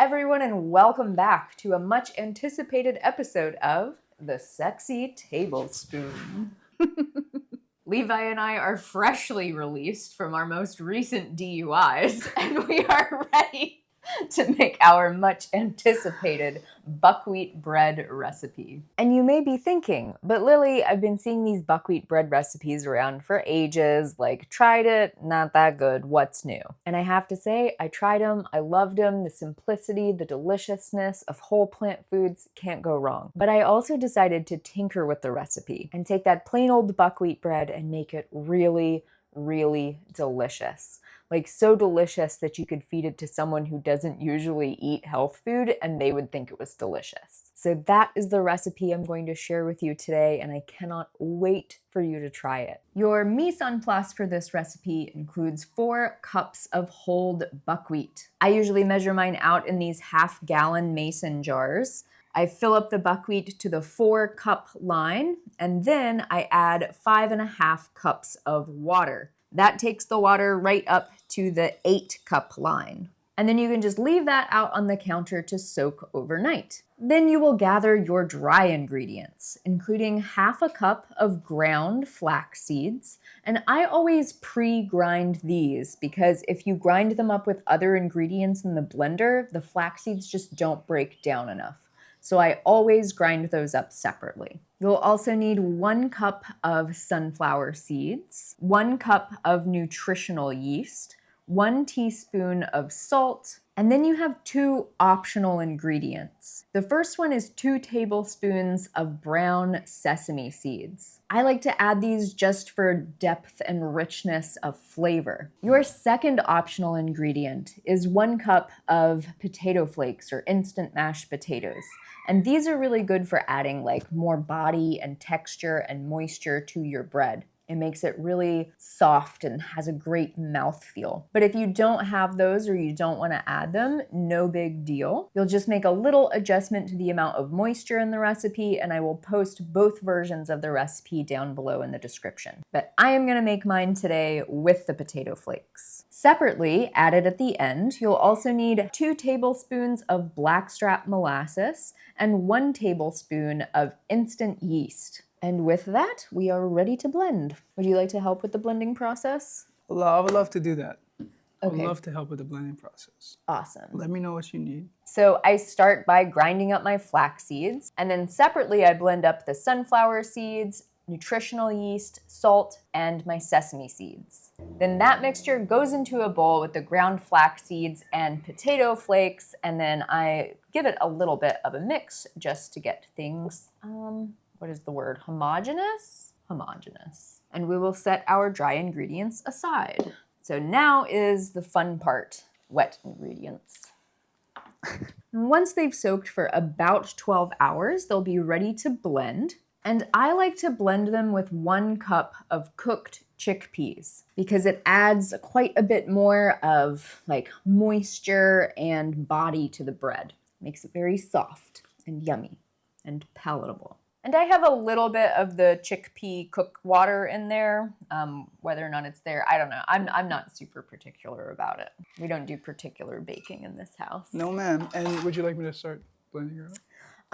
everyone, and welcome back to a much anticipated episode of The Sexy Tablespoon. Levi and I are freshly released from our most recent DUIs, and we are ready to make our much anticipated buckwheat bread recipe. And you may be thinking, but Lily, I've been seeing these buckwheat bread recipes around for ages, like tried it, not that good, what's new? And I have to say, I tried them, I loved them, the simplicity, the deliciousness of whole plant foods, can't go wrong. But I also decided to tinker with the recipe and take that plain old buckwheat bread and make it really delicious. Like so delicious that you could feed it to someone who doesn't usually eat health food and they would think it was delicious. So that is the recipe I'm going to share with you today, and I cannot wait for you to try it. Your mise en place for this recipe includes 4 cups of whole buckwheat. I usually measure mine out in these half-gallon mason jars. I fill up the buckwheat to the 4-cup line, and then I add 5.5 cups of water. That takes the water right up to the 8-cup line. And then you can just leave that out on the counter to soak overnight. Then you will gather your dry ingredients, including 1/2 cup of ground flax seeds. And I always pre-grind these because if you grind them up with other ingredients in the blender, the flax seeds just don't break down enough. So I always grind those up separately. You'll also need 1 cup of sunflower seeds, 1 cup of nutritional yeast, 1 teaspoon of salt, and then you have 2 optional ingredients. The first one is 2 tablespoons of brown sesame seeds. I like to add these just for depth and richness of flavor. Your second optional ingredient is 1 cup of potato flakes or instant mashed potatoes. And these are really good for adding like more body and texture and moisture to your bread. It makes it really soft and has a great mouthfeel. But if you don't have those or you don't want to add them, no big deal. You'll just make a little adjustment to the amount of moisture in the recipe, and I will post both versions of the recipe down below in the description. But I am going to make mine today with the potato flakes. Separately, added at the end, you'll also need 2 tablespoons of Blackstrap Molasses and 1 tablespoon of Instant Yeast. And with that, we are ready to blend. Would you like to help with the blending process? I would love to do that. Okay. I would love to help with the blending process. Awesome. Let me know what you need. So I start by grinding up my flax seeds, and then separately I blend up the sunflower seeds, nutritional yeast, salt, and my sesame seeds. Then that mixture goes into a bowl with the ground flax seeds and potato flakes, and then I give it a little bit of a mix just to get things, what is the word? Homogeneous? Homogeneous. And we will set our dry ingredients aside. So now is the fun part, wet ingredients. Once they've soaked for about 12 hours, they'll be ready to blend. And I like to blend them with 1 cup of cooked chickpeas because it adds quite a bit more of like moisture and body to the bread. Makes it very soft and yummy and palatable. And I have a little bit of the chickpea cook water in there. Whether or not it's there, I don't know. I'm not super particular about it. We don't do particular baking in this house. No, ma'am. And would you like me to start blending her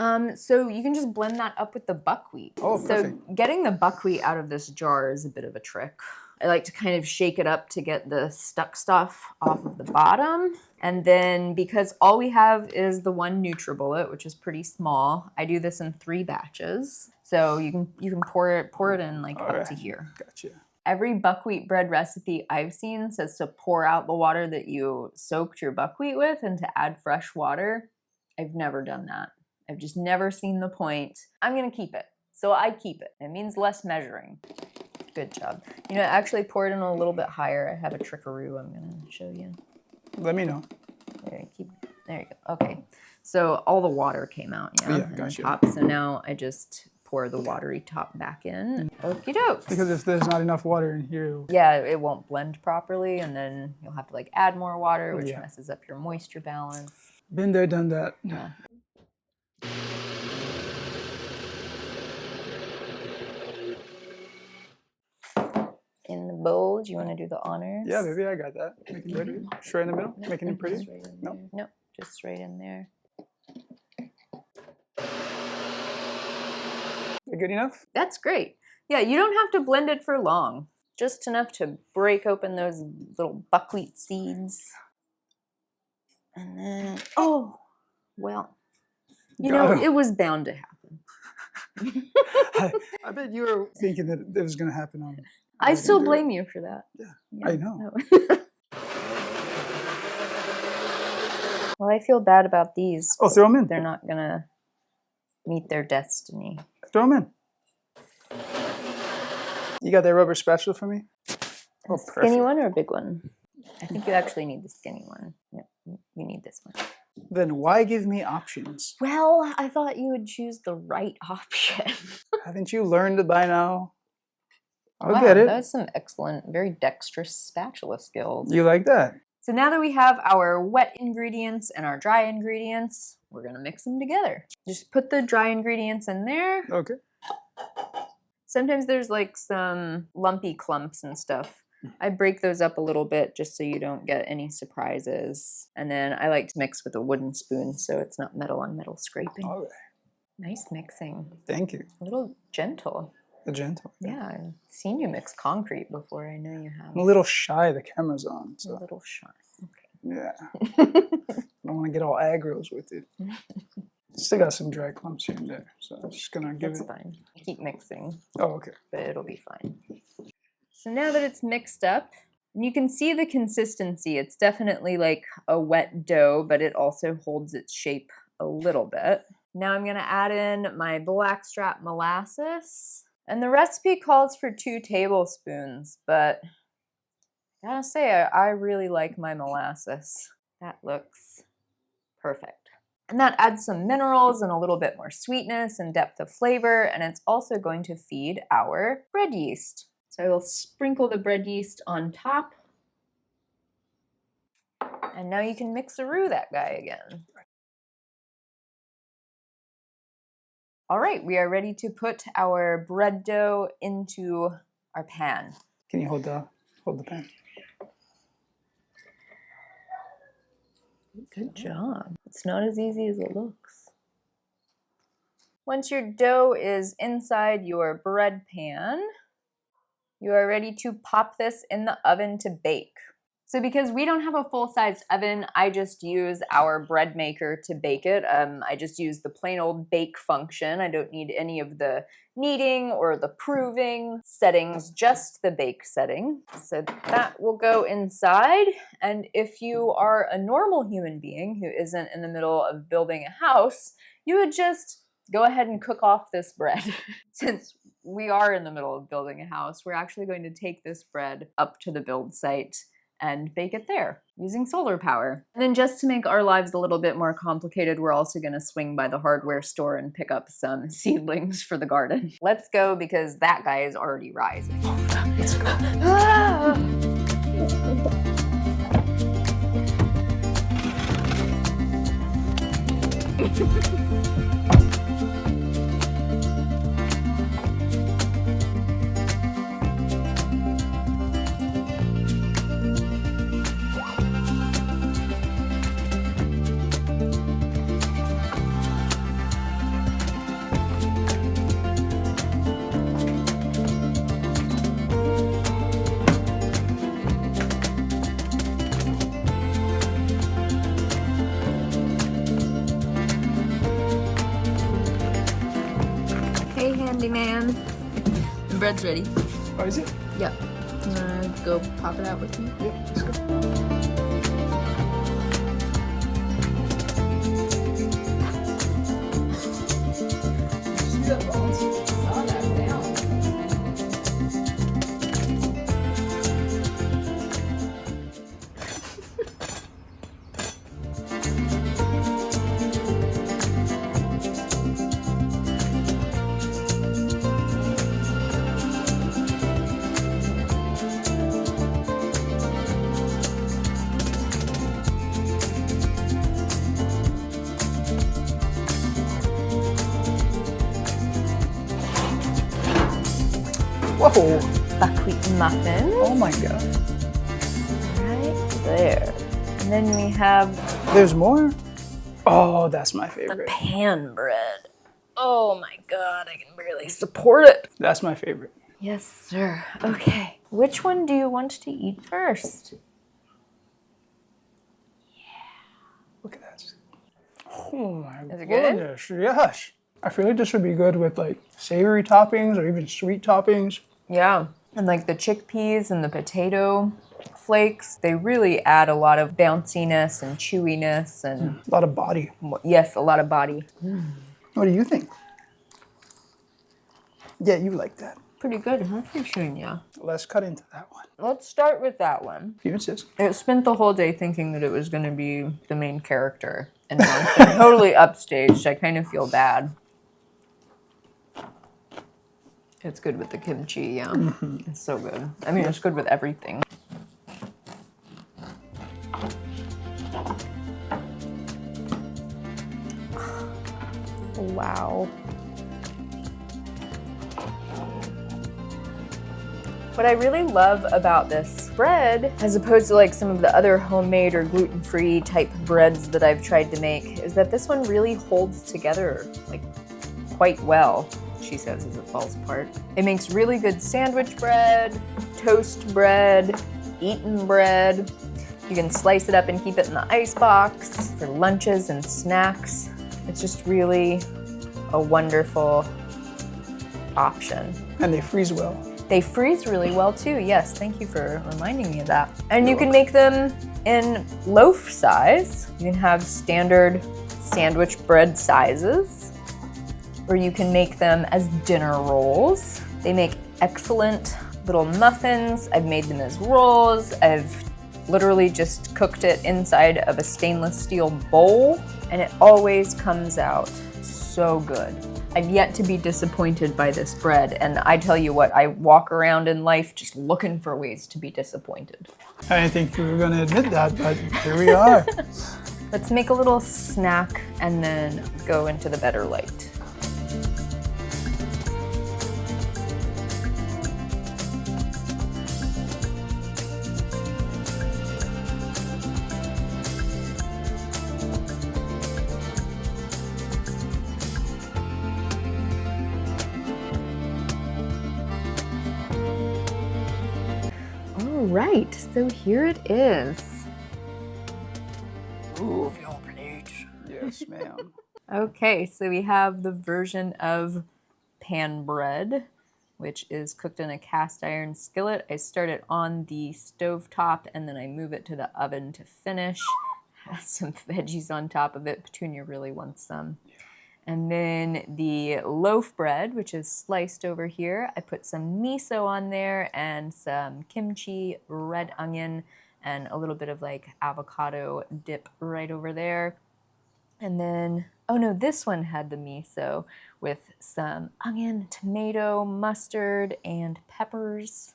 up? So you can just blend that up with the buckwheat. Oh, perfect. So getting the buckwheat out of this jar is a bit of a trick. I like to kind of shake it up to get the stuck stuff off of the bottom. And then because all we have is the 1 NutriBullet, which is pretty small, I do this in 3 batches. So you can pour it in like up to here. Gotcha. Every buckwheat bread recipe I've seen says to pour out the water that you soaked your buckwheat with and to add fresh water. I've never done that. I've just never seen the point. I'm gonna keep it. So I keep it. It means less measuring. Good job. You know, actually pour it in a little bit higher. I have a trickaroo I'm gonna show you. Let me know. There you go. Okay. So all the water came out, Yeah, in gotcha. the top. So now I just pour the watery top back in. Okie doke. Because if there's not enough water in here. Yeah, it won't blend properly, and then you'll have to like add more water, which messes up your moisture balance. Been there, done that. Yeah. In the bowl, do you want to do the honors? Yeah, baby, I got that. Make it ready. Straight in the middle. Making it pretty. No. No. just right in there. Good enough? That's great. Yeah, you don't have to blend it for long. Just enough to break open those little buckwheat seeds. And then, oh, well, you know, it was bound to happen. I bet you were thinking that it was going to happen on. I still blame you for that. Yeah, I know. Well, I feel bad about these. Oh, throw them in. They're not going to meet their destiny. Throw them in. You got that rubber spatula for me? A skinny one or a big one? I think you actually need the skinny one. Yep, you need this one. Then why give me options? Well, I thought you would choose the right option. Haven't you learned it by now? I'll Wow, get it. That's some excellent, very dexterous spatula skills. You like that? So now that we have our wet ingredients and our dry ingredients, we're going to mix them together. Just put the dry ingredients in there. Okay. Sometimes there's like some lumpy clumps and stuff. I break those up a little bit just so you don't get any surprises. And then I like to mix with a wooden spoon so it's not metal on metal scraping. All right. Nice mixing. Thank you. A little gentle. A gentle. Yeah, I've seen you mix concrete before. I know you have. I'm a little shy. The camera's on. So. A little shy. Okay. Yeah. I don't want to get all aggros with it. Still got some dry clumps here and there, so I'm just gonna give That's it. fine. Keep mixing. Oh, okay. But it'll be fine. So now that it's mixed up, and you can see the consistency. It's definitely like a wet dough, but it also holds its shape a little bit. Now I'm gonna add in my Blackstrap Molasses. And the recipe calls for 2 tablespoons, but I gotta say, I really like my molasses. That looks perfect. And that adds some minerals and a little bit more sweetness and depth of flavor, and it's also going to feed our bread yeast. So I will sprinkle the bread yeast on top. And now you can mix-a-roo that guy again. All right, we are ready to put our bread dough into our pan. Can you hold the pan? Good job. It's not as easy as it looks. Once your dough is inside your bread pan, you are ready to pop this in the oven to bake. So because we don't have a full-sized oven, I just use our bread maker to bake it. I just use the plain old bake function. I don't need any of the kneading or the proving settings, just the bake setting. So that will go inside. And if you are a normal human being who isn't in the middle of building a house, you would just go ahead and cook off this bread. Since we are in the middle of building a house, we're actually going to take this bread up to the build site and bake it there using solar power. And then just to make our lives a little bit more complicated, we're also gonna swing by the hardware store and pick up some seedlings for the garden. Let's go because that guy is already rising. Let's go. Ah! Hey, handyman. The bread's ready. Oh, is it? Yep. You wanna go pop it out with me? Yeah, let's go. Whoa! Buckwheat muffins. Oh my god. Right there. And then we have There's more? Oh, that's my the favorite. pan bread. Oh my God, I can barely support it. That's my favorite. Yes, sir. Okay. Which one do you want to eat first? Look at that. Oh my Is it good? goodness, yes. I feel like this would be good with like savory toppings or even sweet toppings. Yeah. And like the chickpeas and the potato flakes, they really add a lot of bounciness and chewiness and A lot of body. yes, a lot of body. What do you think? Yeah, you like that. Pretty good, huh? Pretty soon, yeah. Let's cut into that one. Let's start with that one. You insist. I spent the whole day thinking that it was going to be the main character, and now it's been totally upstaged. I kind of feel bad. It's good with the kimchi, yeah. It's so good. I mean, it's good with everything. Wow. What I really love about this bread, as opposed to like some of the other homemade or gluten-free type breads that I've tried to make, is that this one really holds together like quite well, she says as it falls apart. It makes really good sandwich bread, toast bread, eaten bread. You can slice it up and keep it in the ice box for lunches and snacks. It's just really a wonderful option. And they freeze well. They freeze really well too, yes. Thank you for reminding me of that. And you can make them in loaf size. You can have standard sandwich bread sizes, or you can make them as dinner rolls. They make excellent little muffins. I've made them as rolls. I've literally just cooked it inside of a stainless steel bowl, and it always comes out so good. I've yet to be disappointed by this bread, and I tell you what, I walk around in life just looking for ways to be disappointed. I didn't think you were going to admit that, but here we are. Let's make a little snack and then go into the better light. Right, so here it is. Move your plate. Yes, ma'am. Okay, so we have the version of pan bread, which is cooked in a cast iron skillet. I start it on the stove top and then I move it to the oven to finish. Has some veggies on top of it. Petunia really wants some. And then the loaf bread, which is sliced over here, I put some miso on there and some kimchi, red onion, and a little bit of like avocado dip right over there. And then, oh no, this one had the miso with some onion, tomato, mustard, and peppers.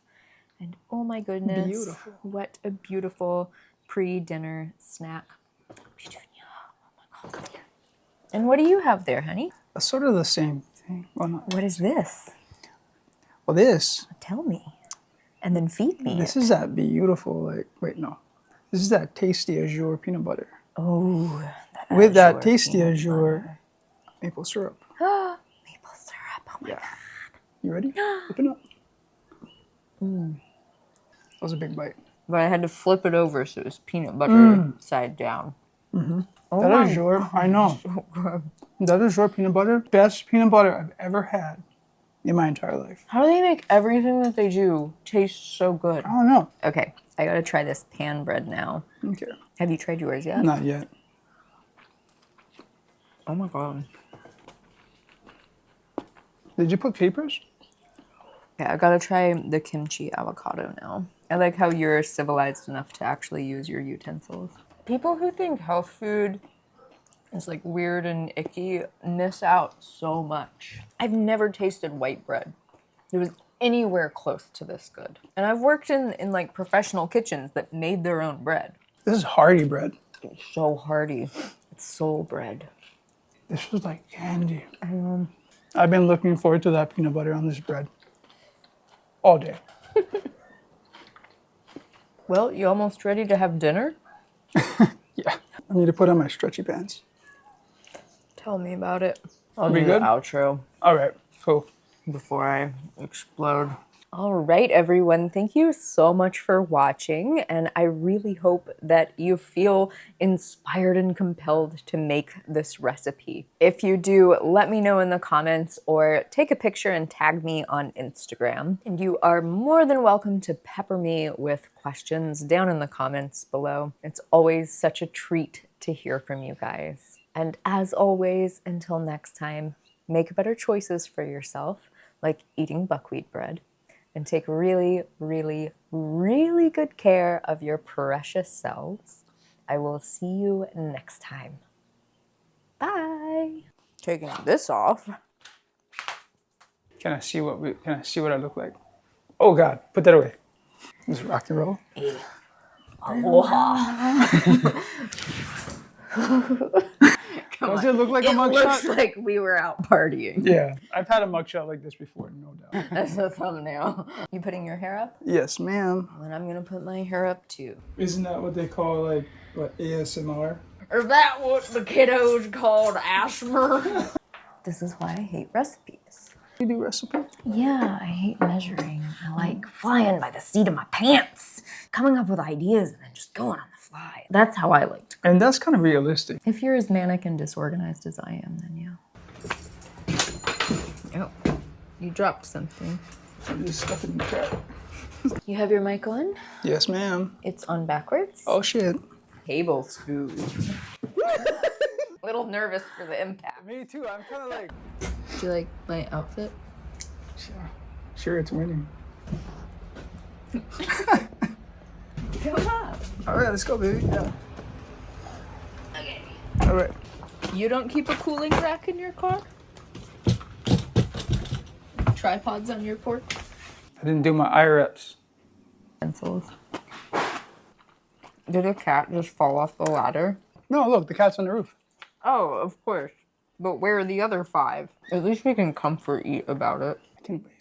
And oh my goodness, Beautiful. What a beautiful pre-dinner snack. Petunia, oh my God, come here. And what do you have there, honey? That's sort of the same thing. Well, not. What is this? Well, this. Tell me. And then feed me. This is that beautiful, like, wait, no. This is that tasty azure peanut butter. Oh, With that tasty azure maple syrup. Maple syrup. Oh my God. You ready? Open up. That was a big bite. But I had to flip it over so it was peanut butter side down. Oh That my azure, I know. So good. That azure peanut butter, best peanut butter I've ever had in my entire life. How do they make everything that they do taste so good? I don't know. Okay, I gotta try this pan bread now. Okay. Have you tried yours yet? Not yet. Oh my God. Did you put capers? Yeah, I gotta try the kimchi avocado now. I like how you're civilized enough to actually use your utensils. People who think health food is like weird and icky miss out so much. I've never tasted white bread that was anywhere close to this good. And I've worked in like professional kitchens that made their own bread. This is hearty bread. It's so hearty. It's soul bread. This was like candy. I've been looking forward to that peanut butter on this bread all day. Well, you almost ready to have dinner? Yeah. I need to put on my stretchy pants. Tell me about it. I'll We do good? the outro All right. Cool. before I explode. All right, everyone. Thank you so much for watching, and I really hope that you feel inspired and compelled to make this recipe. If you do, let me know in the comments or take a picture and tag me on Instagram. And you are more than welcome to pepper me with questions down in the comments below. It's always such a treat to hear from you guys. And as always, until next time, make better choices for yourself, like eating buckwheat bread, and take really, really, really good care of your precious selves. I will see you next time. Bye. Taking this off. Can I see what I look like? Oh God, put that away. This is rock and roll. Aloha. Does it look like a It looks mugshot? like we were out partying. Yeah, I've had a mugshot like this before, no doubt. That's the thumbnail. You putting your hair up? Yes, ma'am. Then I'm gonna put my hair up too. Isn't that what they call like ASMR? Is that what the kiddos called asthma? This is why I hate recipes. You do recipe? Yeah, I hate measuring. I like flying by the seat of my pants, coming up with ideas and then just going on the fly. That's how I like to cook. And that's kind of realistic. If you're as manic and disorganized as I am, then yeah. Oh, you dropped something. I'm just stuffing the cat. You have your mic on? Yes, ma'am. It's on backwards? Oh shit. Tablespoon. A little nervous for the impact. Me too. I'm kind of like. Do you like my outfit? Sure, it's winning. Come on. All right, let's go, baby. Yeah. Okay. All right. You don't keep a cooling rack in your car? Tripods on your porch? I didn't do my IREPs. Pencils. Did a cat just fall off the ladder? No, look, the cat's on the roof. Oh, of course. But where are the other 5? At least we can comfort eat about it. I can wait.